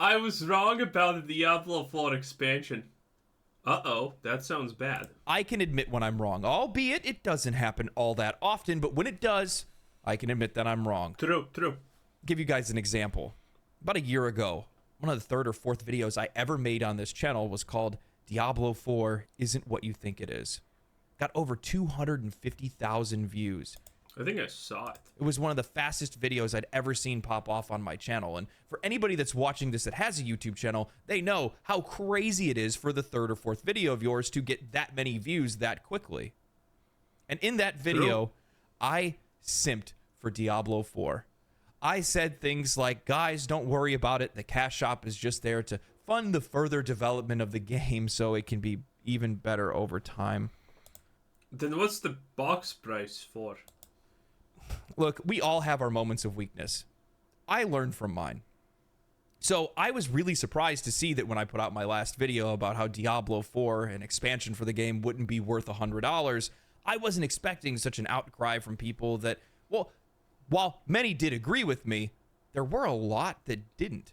I was wrong about the Diablo 4 expansion. Uh-oh, that sounds bad. I can admit when I'm wrong, albeit it doesn't happen all that often, but when it does, I can admit that I'm wrong. True, true. Give you guys an example. About a year ago, one of the third or fourth videos I ever made on this channel was called Diablo 4 Isn't What You Think It Is. Got over 250,000 views. I think I saw it. It was one of the fastest videos I'd ever seen pop off on my channel. And for anybody that's watching this that has a YouTube channel, they know how crazy it is for the third or fourth video of yours to get that many views that quickly. And in that video, True. I simped for Diablo 4. I said things like, guys, don't worry about it. The cash shop is just there to fund the further development of the game so it can be even better over time. Then what's the box price for? Look, we all have our moments of weakness. I learned from mine. So I was really surprised to see that when I put out my last video about how Diablo 4, an expansion for the game, wouldn't be worth $100, I wasn't expecting such an outcry from people that, well, while many did agree with me, there were a lot that didn't.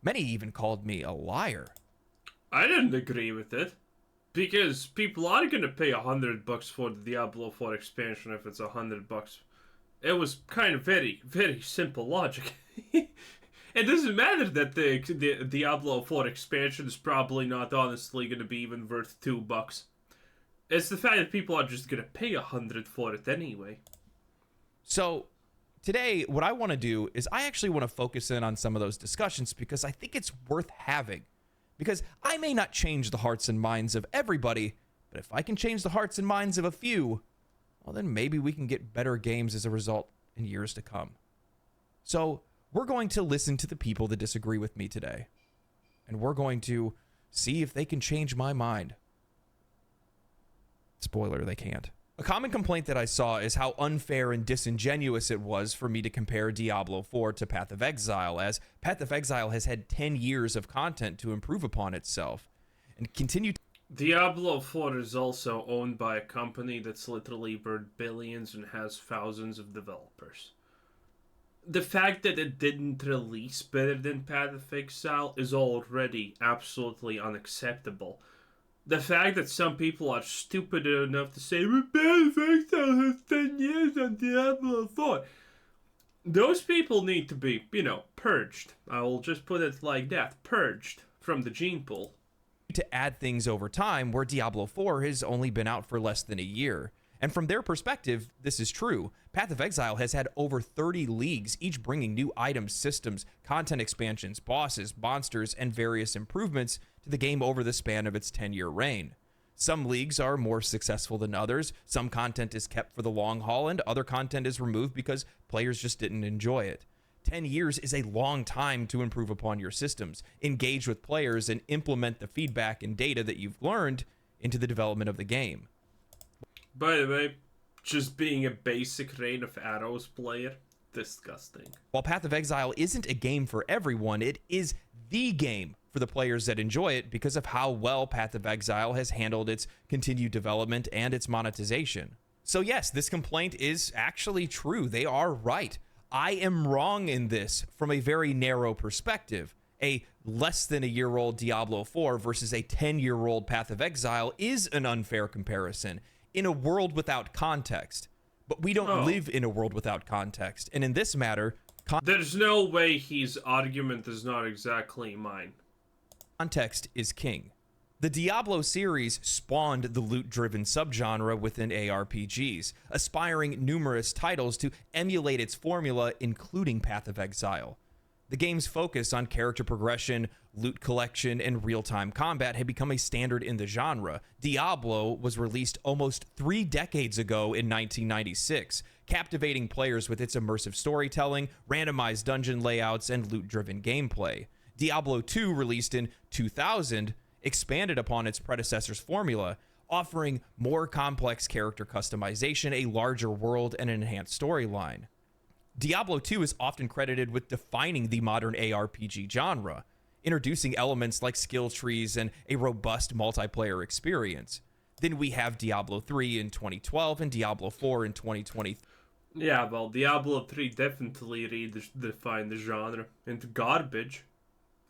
Many even called me a liar. I didn't agree with it. Because people are going to pay $100 for the Diablo 4 expansion if it's $100. It was kind of very, very simple logic. It doesn't matter that the Diablo 4 expansion is probably not honestly going to be even worth $2. It's the fact that people are just going to pay $100 for it anyway. So today, what I want to do is I actually want to focus in on some of those discussions because I think it's worth having. Because I may not change the hearts and minds of everybody, but if I can change the hearts and minds of a few, well, then maybe we can get better games as a result in years to come. So we're going to listen to the people that disagree with me today, and we're going to see if they can change my mind. Spoiler, they can't. A common complaint that I saw is how unfair and disingenuous it was for me to compare Diablo 4 to Path of Exile, as Path of Exile has had 10 years of content to improve upon itself, and continue to... Diablo 4 is also owned by a company that's literally worth billions and has thousands of developers. The fact that it didn't release better than Path of Exile is already absolutely unacceptable. The fact that some people are stupid enough to say, Path of Exile has 10 years on Diablo 4. Those people need to be, purged. I will just put it like that. Purged from the gene pool. To add things over time where Diablo 4 has only been out for less than a year. And from their perspective, this is true. Path of Exile has had over 30 leagues, each bringing new items, systems, content expansions, bosses, monsters, and various improvements to the game over the span of its 10-year reign. Some leagues are more successful than others, some content is kept for the long haul, and other content is removed because players just didn't enjoy it. 10 years is a long time to improve upon your systems, engage with players, and implement the feedback and data that you've learned into the development of the game. By the way, just being a basic Reign of Arrows player, disgusting. While Path of Exile isn't a game for everyone, it is the game for the players that enjoy it because of how well Path of Exile has handled its continued development and its monetization. So yes, this complaint is actually true. They are right. I am wrong in this from a very narrow perspective. A less than a year-old Diablo 4 versus a 10-year-old Path of Exile is an unfair comparison in a world without context. But we don't live in a world without context. And in this matter, there's no way his argument is not exactly mine. Context is king. The Diablo series spawned the loot-driven subgenre within ARPGs, aspiring numerous titles to emulate its formula, including Path of Exile. The game's focus on character progression, loot collection, and real-time combat had become a standard in the genre. Diablo was released almost 3 decades ago in 1996, captivating players with its immersive storytelling, randomized dungeon layouts, and loot-driven gameplay. Diablo 2, released in 2000, expanded upon its predecessor's formula, offering more complex character customization, a larger world, and an enhanced storyline. Diablo 2 is often credited with defining the modern ARPG genre, introducing elements like skill trees and a robust multiplayer experience. Then we have Diablo 3 in 2012 and Diablo 4 in 2020. Yeah, well, Diablo 3 definitely redefined the genre into garbage.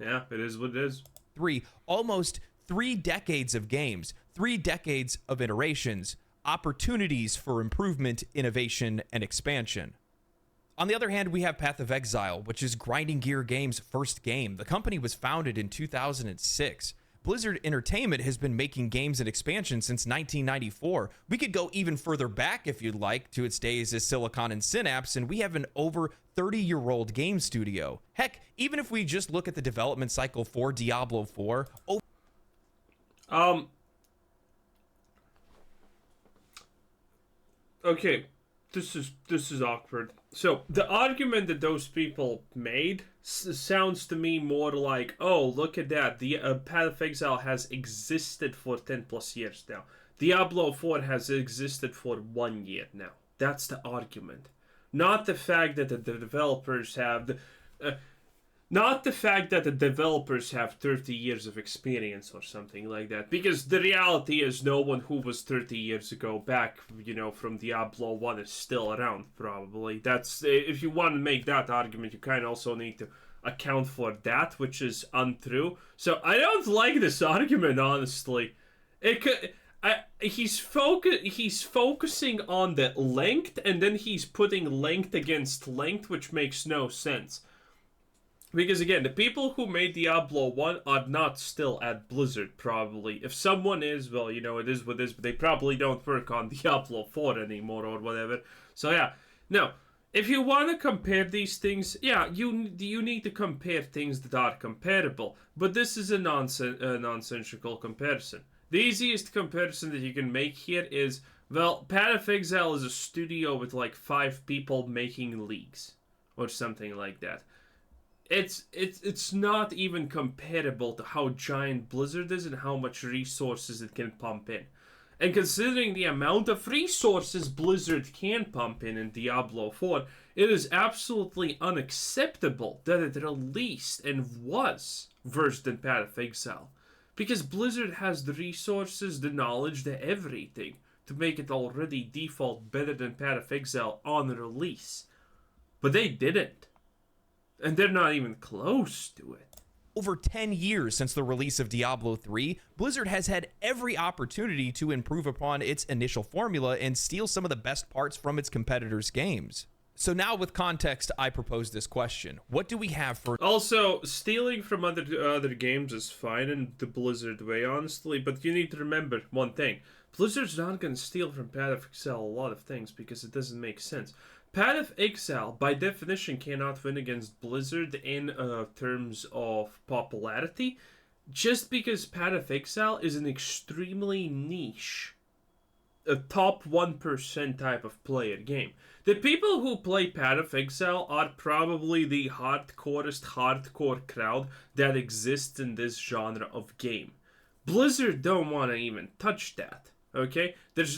Yeah, it is what it is. 3, almost 3 decades of games, 3 decades of iterations, opportunities for improvement, innovation, and expansion. On the other hand, we have Path of Exile, which is Grinding Gear Games' first game. The company was founded in 2006. Blizzard Entertainment has been making games and expansions since 1994. We could go even further back if you'd like to its days as Silicon and Synapse, and we have an over 30-year-old game studio. Heck, even if we just look at the development cycle for Diablo 4, Okay, this is awkward. So the argument that those people made sounds to me more like, oh, look at that. The Path of Exile has existed for 10 plus years now. Diablo 4 has existed for 1 year now. That's the argument, not the fact that the developers have not the fact that the developers have 30 years of experience or something like that. Because the reality is no one who was 30 years ago back, from Diablo 1 is still around, probably. That's, if you want to make that argument, you kind of also need to account for that, which is untrue. So I don't like this argument, honestly. He's focusing on the length, and then he's putting length against length, which makes no sense. Because again, the people who made Diablo 1 are not still at Blizzard, probably. If someone is, well, it is what it is, but they probably don't work on Diablo 4 anymore or whatever. So yeah, no. If you want to compare these things, yeah, you need to compare things that are comparable. But this is a nonsensical comparison. The easiest comparison that you can make here is, well, Path of Exile is a studio with like 5 people making leagues. Or something like that. It's not even comparable to how giant Blizzard is and how much resources it can pump in. And considering the amount of resources Blizzard can pump in Diablo 4, it is absolutely unacceptable that it released and was worse than Path of Exile. Because Blizzard has the resources, the knowledge, the everything to make it already default better than Path of Exile on release. But they didn't. And they're not even close to it. Over 10 years since the release of Diablo 3, Blizzard has had every opportunity to improve upon its initial formula and steal some of the best parts from its competitors' games. So now with context, I propose this question. What do we have for... Also, stealing from other games is fine in the Blizzard way, honestly, but you need to remember one thing. Blizzard's not going to steal from Path of Exile a lot of things because it doesn't make sense. Path of Exile, by definition, cannot win against Blizzard in terms of popularity, just because Path of Exile is an extremely niche, a top 1% type of player game. The people who play Path of Exile are probably the hardcore crowd that exists in this genre of game. Blizzard don't want to even touch that. Okay?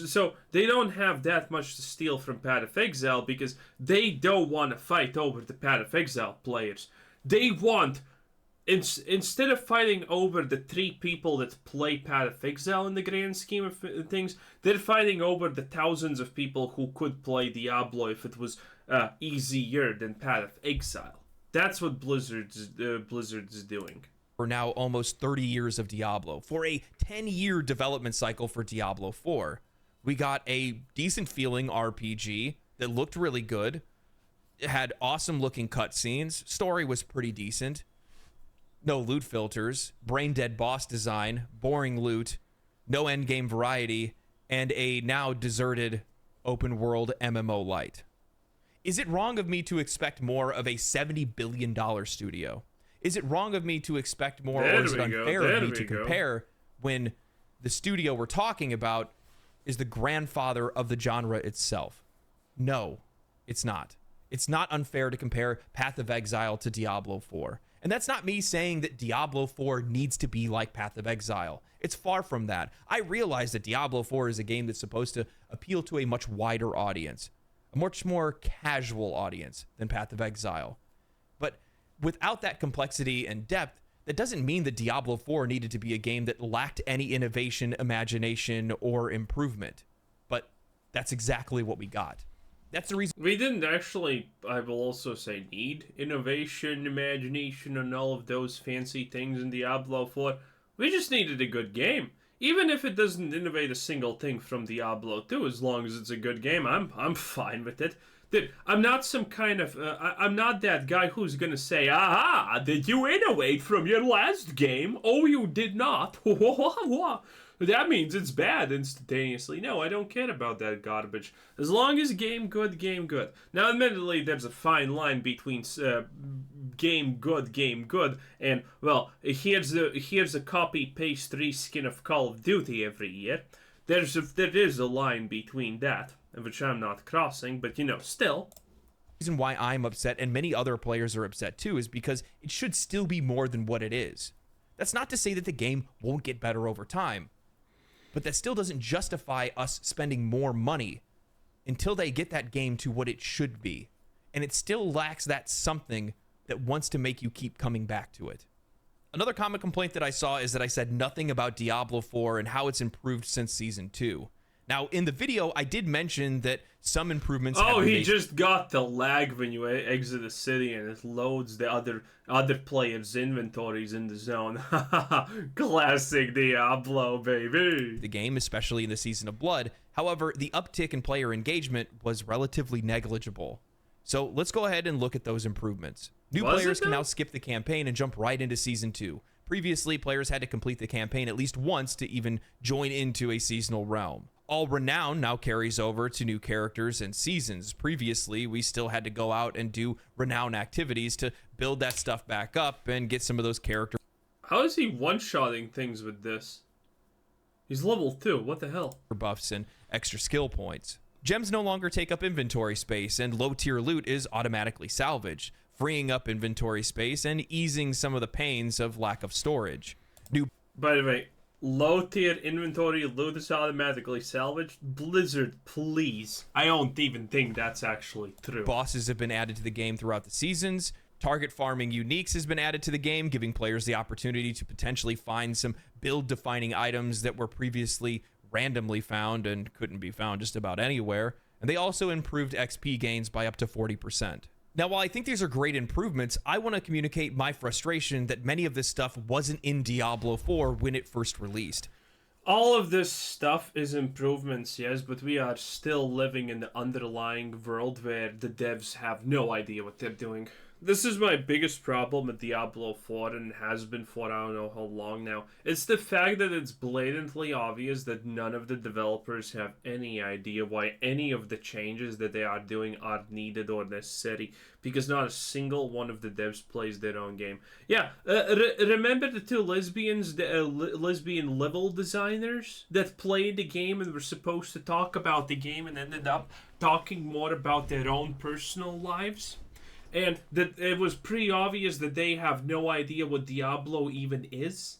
So they don't have that much to steal from Path of Exile because they don't want to fight over the Path of Exile players. They want, instead of fighting over the 3 people that play Path of Exile in the grand scheme of things, they're fighting over the thousands of people who could play Diablo if it was easier than Path of Exile. That's what Blizzard's doing. For now almost 30 years of Diablo, for a 10-year development cycle for Diablo 4. We got a decent feeling RPG that looked really good. It had awesome looking cutscenes. Story was pretty decent. No loot filters, brain dead boss design, boring loot, no endgame variety, and a now deserted open world MMO light. Is it wrong of me to expect more of a $70 billion studio? Is it wrong of me to expect more, or is it unfair of me to compare when the studio we're talking about is the grandfather of the genre itself? No, it's not. It's not unfair to compare Path of Exile to Diablo 4. And that's not me saying that Diablo 4 needs to be like Path of Exile. It's far from that. I realize that Diablo 4 is a game that's supposed to appeal to a much wider audience, a much more casual audience than Path of Exile. But without that complexity and depth, that doesn't mean that Diablo 4 needed to be a game that lacked any innovation, imagination, or improvement. But that's exactly what we got. That's the reason We didn't actually, I will also say, need innovation, imagination, and all of those fancy things in Diablo 4. We just needed a good game. Even if it doesn't innovate a single thing from Diablo 2, as long as it's a good game, I'm fine with it. Dude, I'm not some kind of, I'm not that guy who's gonna say, aha, did you innovate from your last game? Oh, you did not. That means it's bad instantaneously. No, I don't care about that garbage. As long as game good, game good. Now, admittedly, there's a fine line between game good, and here's a copy paste reskin of Call of Duty every year. There is a line between that, which I'm not crossing, but still. reason why I'm upset and many other players are upset too is because it should still be more than what it is. That's not to say that the game won't get better over time, but that still doesn't justify us spending more money until they get that game to what it should be. And it still lacks that something that wants to make you keep coming back to it. Another common complaint that I saw is that I said nothing about Diablo 4 and how it's improved since Season 2. Now, in the video, I did mention that some improvements have been made. Just got the lag when you exit the city and it loads the other players' inventories in the zone. Classic Diablo, baby. The game, especially in the Season of Blood. However, the uptick in player engagement was relatively negligible. So let's go ahead and look at those improvements. New players can now skip the campaign and jump right into Season 2. Previously, players had to complete the campaign at least once to even join into a seasonal realm. All renown now carries over to new characters and seasons. Previously, we still had to go out and do renown activities to build that stuff back up and get some of those characters. How is he one-shotting things with this? He's level 2, what the hell? Buffs and extra skill points. Gems no longer take up inventory space, and low-tier loot is automatically salvaged, freeing up inventory space and easing some of the pains of lack of storage. By the way, low-tier inventory loot is automatically salvaged? Blizzard, please. I don't even think that's actually true. Bosses have been added to the game throughout the seasons. Target farming uniques has been added to the game, giving players the opportunity to potentially find some build-defining items that were previously randomly found and couldn't be found just about anywhere. And they also improved XP gains by up to 40%. Now, while I think these are great improvements, I want to communicate my frustration that many of this stuff wasn't in Diablo 4 when it first released. All of this stuff is improvements, yes, but we are still living in the underlying world where the devs have no idea what they're doing. This is my biggest problem with Diablo 4 and has been for I don't know how long now. It's the fact that it's blatantly obvious that none of the developers have any idea why any of the changes that they are doing are needed or necessary, because not a single one of the devs plays their own game. Yeah, remember the two lesbians, the lesbian level designers that played the game and were supposed to talk about the game and ended up talking more about their own personal lives? And that it was pretty obvious that they have no idea what Diablo even is.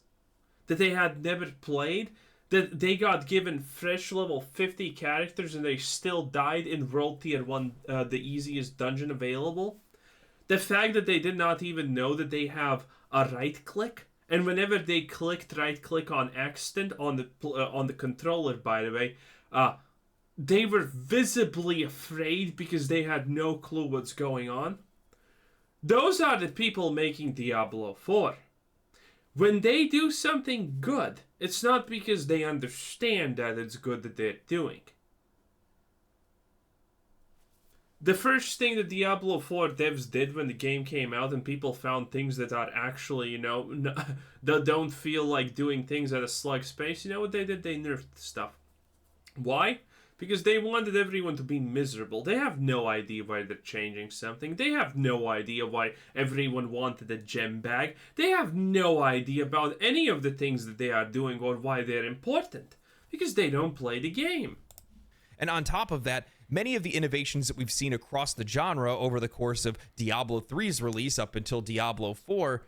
That they had never played. That they got given fresh level 50 characters and they still died in World Tier 1, the easiest dungeon available. The fact that they did not even know that they have a right click. And whenever they clicked right click on accident on the controller, by the way, they were visibly afraid because they had no clue what's going on. Those are the people making Diablo 4. When they do something good, it's not because they understand that it's good that they're doing. The first thing that Diablo 4 devs did when the game came out and people found things that are actually, that don't feel like doing things at a slug space, you know what they did? They nerfed stuff. Why? Because they wanted everyone to be miserable. They have no idea why they're changing something. They have no idea why everyone wanted a gem bag. They have no idea about any of the things that they are doing or why they're important. Because they don't play the game. And on top of that, many of the innovations that we've seen across the genre over the course of Diablo 3's release up until Diablo 4,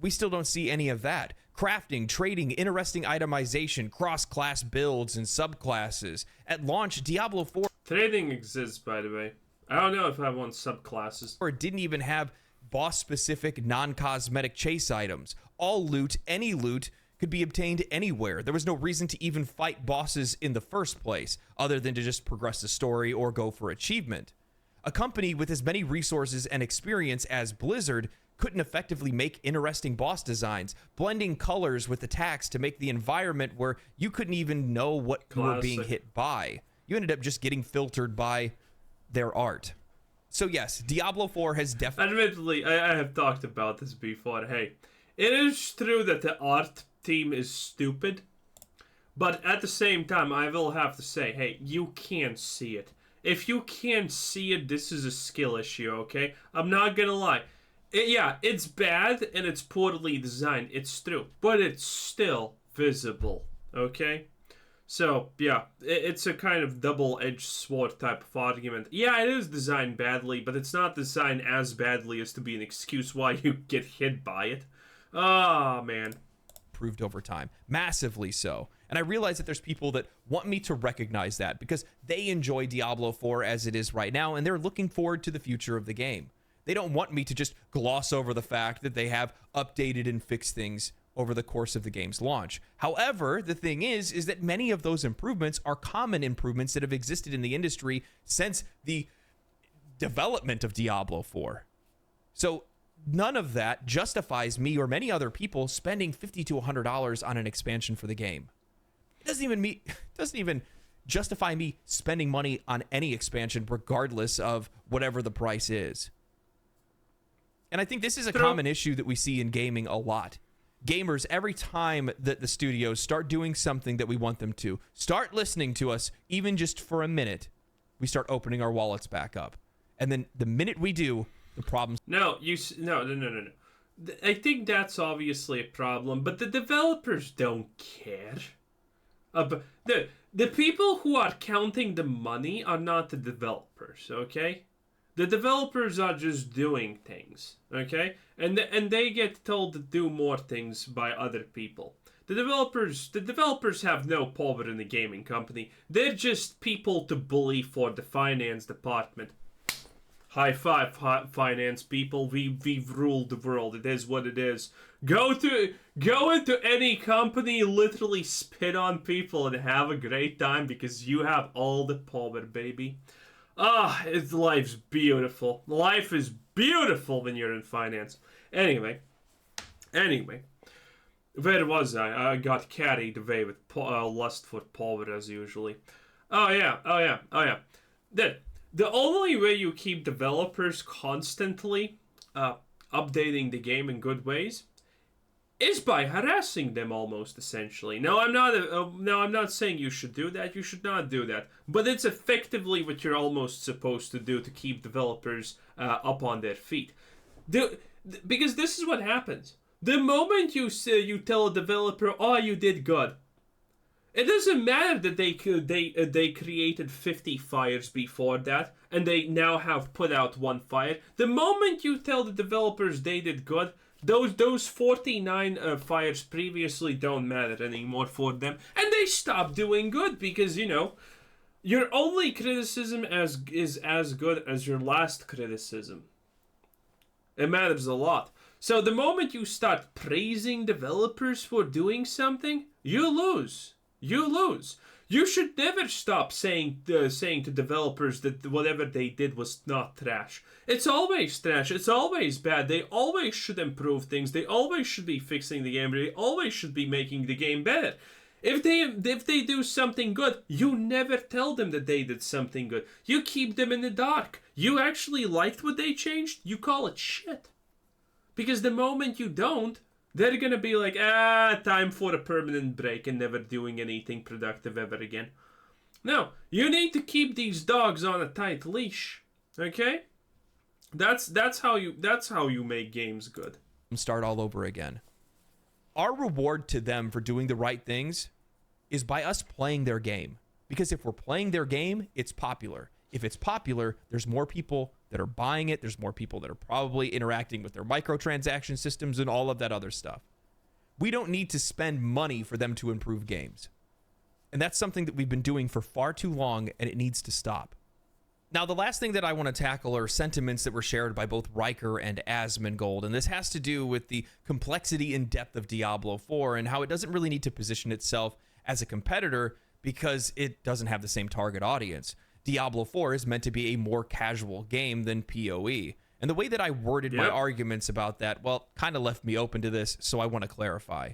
we still don't see any of that. Crafting, trading, interesting itemization, cross-class builds, and subclasses. At launch, Diablo 4... Trading exists, by the way. I don't know if I want subclasses. Or it didn't even have boss-specific, non-cosmetic chase items. All loot, any loot, could be obtained anywhere. There was no reason to even fight bosses in the first place, other than to just progress the story or go for achievement. A company with as many resources and experience as Blizzard couldn't effectively make interesting boss designs, blending colors with attacks to make the environment where you couldn't even know what you were being hit by. You ended up just getting filtered by their art. So yes, Diablo 4 has definitely... Admittedly, I have talked about this before. Hey, it is true that the art team is stupid, but at the same time, I will have to say, hey, you can't see it. If you can't see it, this is a skill issue, okay? I'm not gonna lie. Yeah, it's bad and it's poorly designed. It's true, but it's still visible, okay? So, yeah, it's a kind of double-edged sword type of argument. Yeah, it is designed badly, but it's not designed as badly as to be an excuse why you get hit by it. Oh, man. Improved over time, massively so. And I realize that there's people that want me to recognize that because they enjoy Diablo 4 as it is right now, and they're looking forward to the future of the game. They don't want me to just gloss over the fact that they have updated and fixed things over the course of the game's launch. However, the thing is that many of those improvements are common improvements that have existed in the industry since the development of Diablo 4. So none of that justifies me or many other people spending $50 to $100 on an expansion for the game. It doesn't even justify me spending money on any expansion regardless of whatever the price is. And I think this is a common issue that we see in gaming a lot. Gamers, every time that the studios start doing something that we want them to, start listening to us, even just for a minute, we start opening our wallets back up. And then the minute we do, the problems... No. I think that's obviously a problem, but the developers don't care. The people who are counting the money are not the developers, okay? The developers are just doing things, okay? And they get told to do more things by other people. The developers have no power in the gaming company. They're just people to bully for the finance department. High five, finance people. We've ruled the world. It is what it is. Go into any company, literally spit on people and have a great time because you have all the power, baby. Life's beautiful. Life is beautiful when you're in finance. Anyway. Where was I? I got carried away with lust for power as usually. Oh yeah. The only way you keep developers constantly updating the game in good ways is by harassing them almost essentially. No, I'm not saying you should do that. You should not do that. But it's effectively what you're almost supposed to do to keep developers up on their feet. Because this is what happens. The moment you tell a developer, "Oh, you did good," it doesn't matter that they created 50 fires before that, and they now have put out one fire. The moment you tell the developers they did good, those 49 fires previously don't matter anymore for them, and they stop doing good because, you know, your only criticism is as good as your last criticism. It matters a lot. So the moment you start praising developers for doing something, you lose. You should never stop saying to developers that whatever they did was not trash. It's always trash. It's always bad. They always should improve things. They always should be fixing the game. They always should be making the game better. If they do something good, you never tell them that they did something good. You keep them in the dark. You actually liked what they changed, you call it shit. Because the moment you don't, they're gonna be like, time for a permanent break and never doing anything productive ever again. No, you need to keep these dogs on a tight leash, okay? That's how you make games good. Start all over again. Our reward to them for doing the right things is by us playing their game. Because if we're playing their game, it's popular. If it's popular, there's more people that are buying it. There's more people that are probably interacting with their microtransaction systems and all of that other stuff. We don't need to spend money for them to improve games. And that's something that we've been doing for far too long, and it needs to stop. Now, the last thing that I want to tackle are sentiments that were shared by both Riker and Asmongold, and this has to do with the complexity and depth of Diablo 4 and how it doesn't really need to position itself as a competitor because it doesn't have the same target audience. Diablo 4 is meant to be a more casual game than PoE. And the way that I worded my arguments about that, well, kind of left me open to this, so I want to clarify.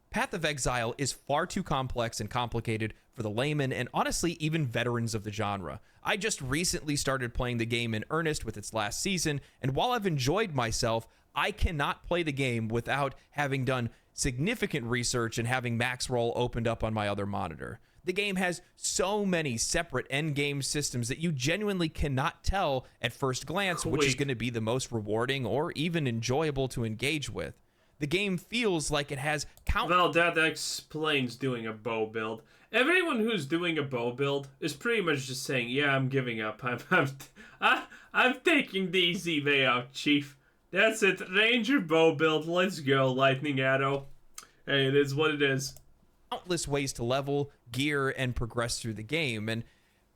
Path of Exile is far too complex and complicated for the layman and honestly even veterans of the genre. I just recently started playing the game in earnest with its last season, and while I've enjoyed myself, I cannot play the game without having done significant research and having max roll opened up on my other monitor. The game has so many separate endgame systems that you genuinely cannot tell at first glance which is going to be the most rewarding or even enjoyable to engage with. The game feels like it has Well, that explains doing a bow build. Everyone who's doing a bow build is pretty much just saying, "Yeah, I'm giving up. I'm taking the easy way out, Chief. That's it. Ranger bow build. Let's go, lightning arrow. Hey, it is what it is." Countless ways to level, gear, and progress through the game, and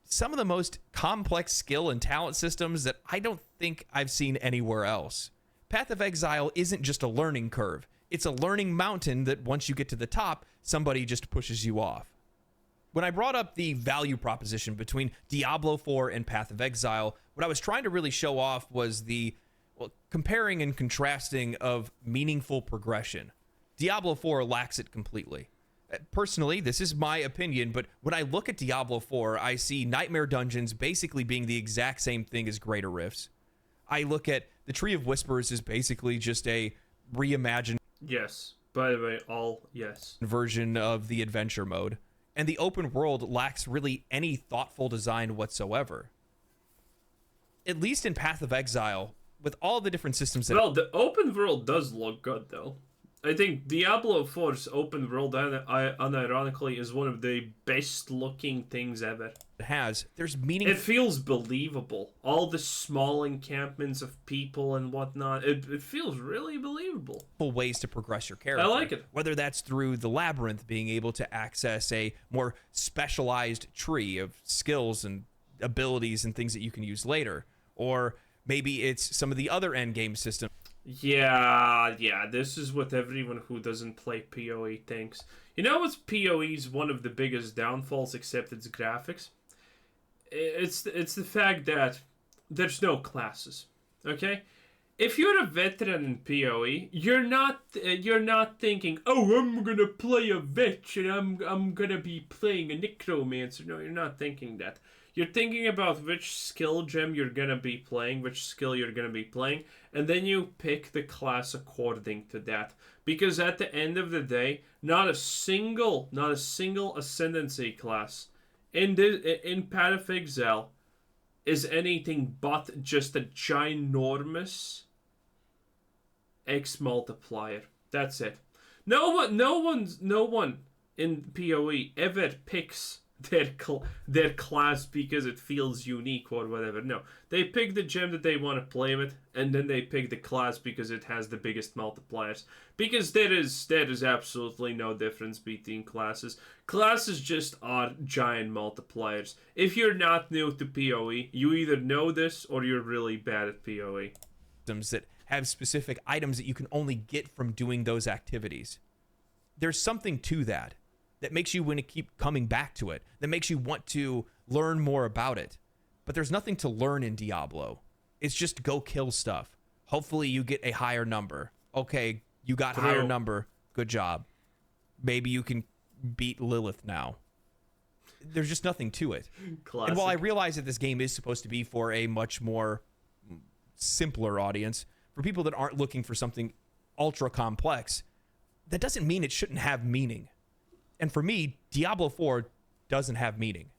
some of the most complex skill and talent systems that I don't think I've seen anywhere else. Path of Exile isn't just a learning curve. It's a learning mountain that once you get to the top, somebody just pushes you off. When I brought up the value proposition between Diablo 4 and Path of Exile, what I was trying to really show off was the comparing and contrasting of meaningful progression. Diablo 4 lacks it completely. Personally, this is my opinion, but when I look at Diablo 4, I see Nightmare Dungeons basically being the exact same thing as Greater Rifts. I look at the Tree of Whispers as basically just a reimagined Yes. By the way, all yes. version of the adventure mode, and the open world lacks really any thoughtful design whatsoever. At least in Path of Exile, with all the different systems that Well, the open world does look good, though. I think Diablo 4's open world, unironically, is one of the best-looking things ever. it has, there's meaning. It feels believable. All the small encampments of people and whatnot, it feels really believable. Ways to progress your character. I like it. Whether that's through the labyrinth, being able to access a more specialized tree of skills and abilities and things that you can use later, or maybe it's some of the other endgame systems. Yeah, this is what everyone who doesn't play PoE thinks. You know what's PoE's one of the biggest downfalls except its graphics? It's the fact that there's no classes, okay? If you're a veteran in PoE, you're not thinking, "Oh, I'm gonna play a witch and I'm gonna be playing a necromancer." No, you're not thinking that. You're thinking about which skill gem you're gonna be playing, which skill you're gonna be playing, and then you pick the class according to that. Because at the end of the day, not a single ascendancy class in Path of Exile is anything but just a ginormous X multiplier. That's it. No one in PoE ever picks their class because it feels unique or whatever. No, they pick the gem that they want to play with, and then they pick the class because it has the biggest multipliers. Because there is absolutely no difference between classes. Classes just are giant multipliers. If you're not new to PoE, you either know this or you're really bad at PoE. That have specific items that you can only get from doing those activities. There's something to that makes you want to keep coming back to it, that makes you want to learn more about it. But there's nothing to learn in Diablo. It's just go kill stuff. Hopefully you get a higher number. Okay, you got higher number. Good job. Maybe you can beat Lilith now. There's just nothing to it. Classic. And while I realize that this game is supposed to be for a much more simpler audience, for people that aren't looking for something ultra complex, that doesn't mean it shouldn't have meaning. And for me, Diablo 4 doesn't have meaning.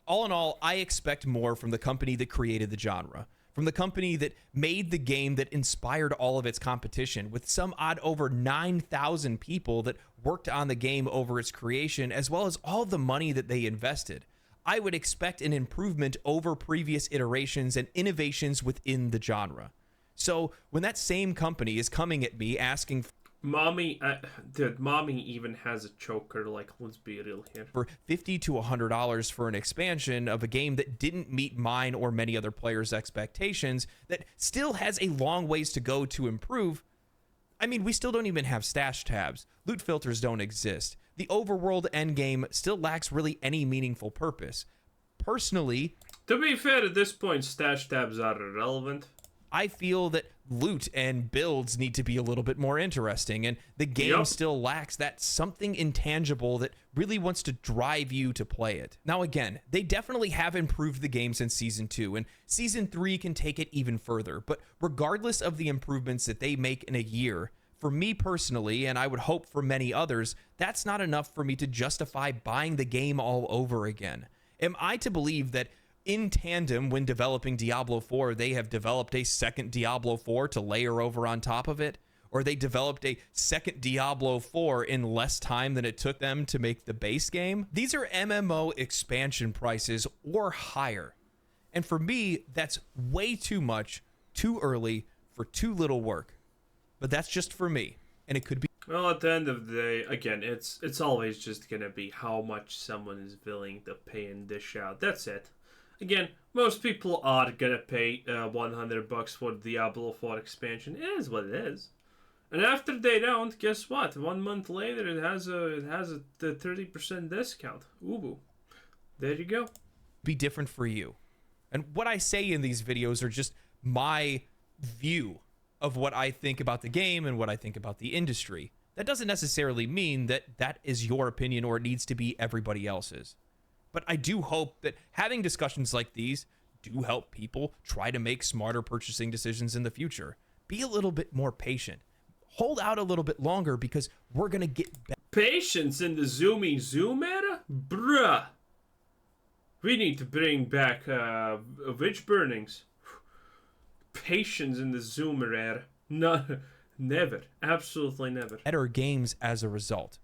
All in all, I expect more from the company that created the genre, from the company that made the game that inspired all of its competition, with some odd over 9,000 people that worked on the game over its creation, as well as all the money that they invested. I would expect an improvement over previous iterations and innovations within the genre. So when that same company is coming at me asking Mommy even has a choker, like, let's be real here. for $50 to $100 for an expansion of a game that didn't meet mine or many other players' expectations, that still has a long ways to go to improve. I mean, we still don't even have stash tabs. Loot filters don't exist. The overworld endgame still lacks really any meaningful purpose. Personally, To be fair, at this point, stash tabs are irrelevant. I feel that loot and builds need to be a little bit more interesting, and the game still lacks that something intangible that really wants to drive you to play it. Now again, they definitely have improved the game since Season 2, and Season 3 can take it even further, but regardless of the improvements that they make in a year, for me personally, and I would hope for many others, that's not enough for me to justify buying the game all over again. Am I to believe that in tandem, when developing Diablo 4, they have developed a second Diablo 4 to layer over on top of it? Or they developed a second Diablo 4 in less time than it took them to make the base game? These are MMO expansion prices or higher. And for me, that's way too much, too early, for too little work. But that's just for me, and it could be. Well, at the end of the day, again, it's always just gonna be how much someone is willing to pay and dish out. That's it. Again, most people are gonna pay $100 for the Diablo 4 expansion. It is what it is. And after they don't, guess what? 1 month later, it has a 30% discount. Ooh, there you go. Be different for you. And what I say in these videos are just my view of what I think about the game and what I think about the industry. That doesn't necessarily mean that that is your opinion or it needs to be everybody else's. But I do hope that having discussions like these do help people try to make smarter purchasing decisions in the future. Be a little bit more patient. Hold out a little bit longer because we're going to get better. Patience in the zoomy zoom era? Bruh. We need to bring back witch burnings. Patience in the zoomer era. No, never. Absolutely never. Better games as a result.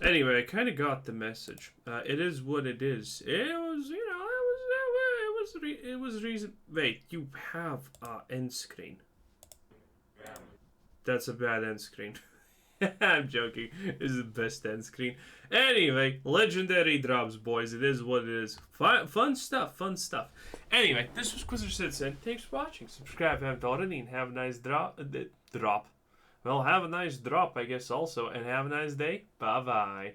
Anyway, I kind of got the message. It is what it is. It was, it was reason. Wait, you have end screen. That's a bad end screen. I'm joking. This is the best end screen. Anyway, legendary drops, boys. It is what it is. Fun stuff. Fun stuff. Anyway, this was Quizzer Citizen. Thanks for watching. Subscribe if you haven't already, and have a nice drop. Well, have a nice drop, I guess, also, and have a nice day. Bye-bye.